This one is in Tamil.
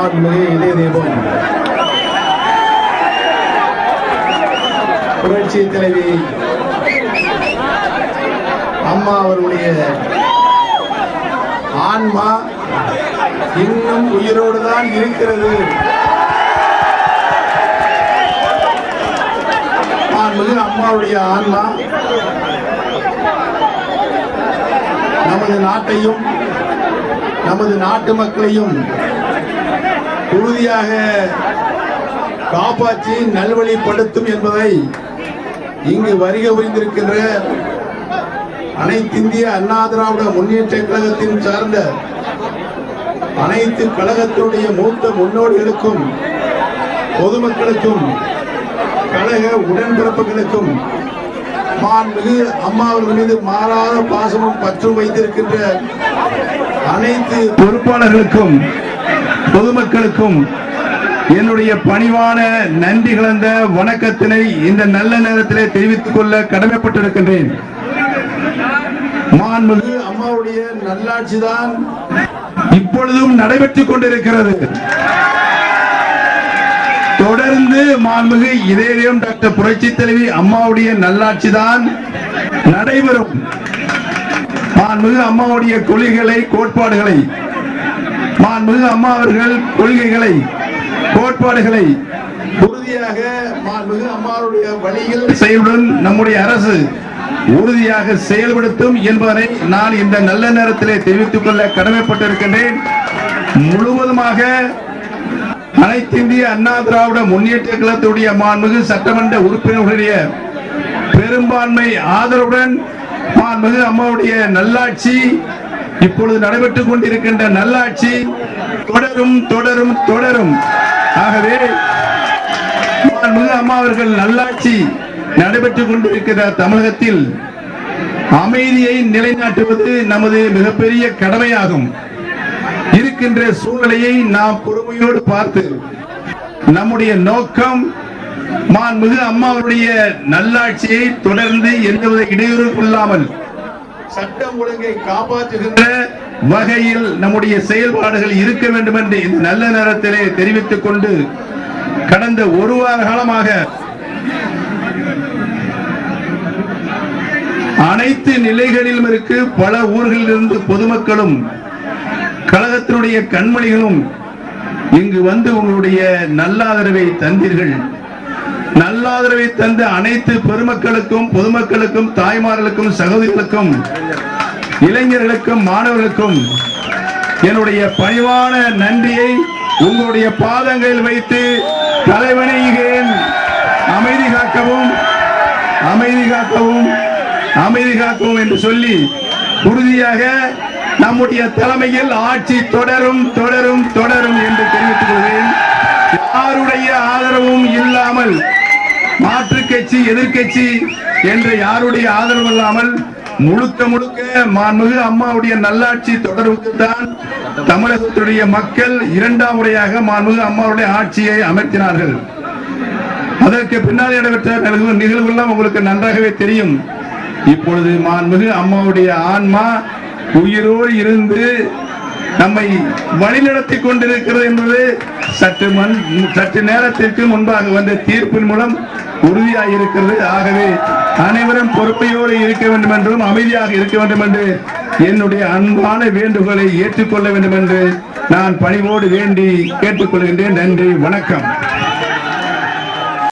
மாண்புமிகு இதய தீபம் புரட்சி தலைவி அம்மா அவருடைய ஆன்மா இன்னும் உயிரோடு தான் இருக்கிறது. மாண்புமிகு அம்மாவுடைய ஆன்மா நமது நாட்டையும் நமது நாட்டு மக்களையும் உறுதியாக காப்பாற்றி நல்வழிப்படுத்தும் என்பதை இங்கு வருகை புரிந்திருக்கின்ற அனைத்திந்திய அண்ணா திராவிட முன்னேற்ற கழகத்தின் சார்ந்த அனைத்து கழகத்தினுடைய மூத்த முன்னோடிகளுக்கும் பொதுமக்களுக்கும் கழக உடன்பிறப்புகளுக்கும் மாண்புமிகு அம்மா அவர்கள் மீது மாறாத பாசமும் பற்றும் வைத்திருக்கின்ற அனைத்து பொறுப்பாளர்களுக்கும் பொதுமக்களுக்கும் என்னுடைய பணிவான நன்றி கலந்த வணக்கத்தினை இந்த நல்ல நேரத்திலே தெரிவித்துக் கொள்ள கடமைப்பட்டிருக்கின்றேன். மாண்புமிகு அம்மாவுடைய நல்லாட்சிதான் இப்பொழுதும் நடைபெற்றுக் கொண்டிருக்கிறது. தொடர்ந்து மாண்புமிகு இதயம் டாக்டர் புரட்சி தலைவி அம்மாவுடைய நல்லாட்சிதான் நடைபெறும். மாண்புமிகு அம்மாவுடைய கொள்கைகளை கோட்பாடுகளை மாண்புமிகு அம்மா அவர்கள் கொள்கைகளை கோட்பாடுகளை உறுதியாக மாண்புமிகு அம்மாவுடைய வழியில் செயலுடன் நம்முடைய அரசு உறுதியாக செயல்படுத்தும் என்பதனை நான் இந்த நல்ல நேரத்திலே தெரிவித்துக் கொள்ள கடமைப்பட்டிருக்கின்றேன். முழுவதுமாக அனைத்து இந்திய அண்ணா திராவிட முன்னேற்ற கழகத்துடைய மாண்புமிகு சட்டமன்ற உறுப்பினர்களுடைய பெரும்பான்மை ஆதரவுடன் மாண்புமிகு அம்மாவுடைய நல்லாட்சி இப்பொழுது நடைபெற்றுக் கொண்டிருக்கின்ற நல்லாட்சி தொடரும் தொடரும் தொடரும். ஆகவே மாண்புமிகு அம்மா அவர்கள் நல்லாட்சி நடைபெற்றுக் கொண்டிருக்கிற தமிழகத்தில் அமைதியை நிலைநாட்டுவது நமது மிகப்பெரிய கடமையாகும். இருக்கின்ற சூழ்நிலையை நாம் பொறுமையோடு பார்த்து நம்முடைய நோக்கம் மாண்புமிகு அம்மா அவருடைய நல்லாட்சியை தொடர்ந்து எந்தவித இடையூறும் இல்லாமல் சட்டம் ஒழுங்கை காப்பாற்றுகின்ற வகையில் நம்முடைய செயல்பாடுகள் இருக்க வேண்டும் என்று இந்த நல்ல நேரத்திலே தெரிவித்துக் கொண்டு கடந்த ஒரு வார காலமாக அனைத்து நிலைகளிலும் இருக்கு பல ஊர்களில் இருந்து பொதுமக்களும் கழகத்தினுடைய கண்மணிகளும் இங்கு வந்து உங்களுடைய நல்லாதரவை தந்தீர்கள். நல்லாதரவை தந்த அனைத்து பெருமக்களுக்கும் பொதுமக்களுக்கும் தாய்மார்களுக்கும் சகோதரிகளுக்கும் இளைஞர்களுக்கும் மாணவர்களுக்கும் என்னுடைய பணிவான நன்றியை உங்களுடைய பாதங்களில் வைத்து தலைவணிகிறேன். அமைதி காக்கவும் அமைதி காக்கவும் அமைதி காக்கவும் என்று சொல்லி உறுதியாக நம்முடைய தலைமையில் ஆட்சி தொடரும் தொடரும் தொடரும் என்று தெரிவித்துக் கொள்கிறேன். யாருடைய ஆதரவும் இல்லாமல் மாற்று கட்சி எதிர்கட்சி என்ற யாருடைய ஆதரவு இல்லாமல் முழுக்க முழுக்க மாண்புமிகு அம்மாவுடைய நல்லாட்சி தொடர்வதற்குத்தான் தமிழகத்துடைய மக்கள் இரண்டாம் முறையாக மாண்புமிகு அம்மாவுடைய ஆட்சியை அமர்த்தினார்கள். அதற்கு பின்னால் நடைபெற்ற நிகழ்வுகள் உங்களுக்கு நன்றாகவே தெரியும். இப்பொழுது மாண்புமிகு அம்மாவுடைய ஆன்மா உயிரோடு இருந்து நம்மை வழிநடத்தி கொண்டிருக்கிறது என்பது சற்று நேரத்திற்கு முன்பாக வந்த தீர்ப்பின் மூலம் உறுதியாக இருக்கிறது. ஆகவே அனைவரும் பொறுப்பையோடு இருக்க வேண்டும் என்றும் அமைதியாக இருக்க வேண்டும் என்று என்னுடைய அன்பான வேண்டுகோளை ஏற்றுக்கொள்ள வேண்டும் என்று நான் பணிவோடு வேண்டி கேட்டுக்கொள்கின்றேன். நன்றி, வணக்கம்.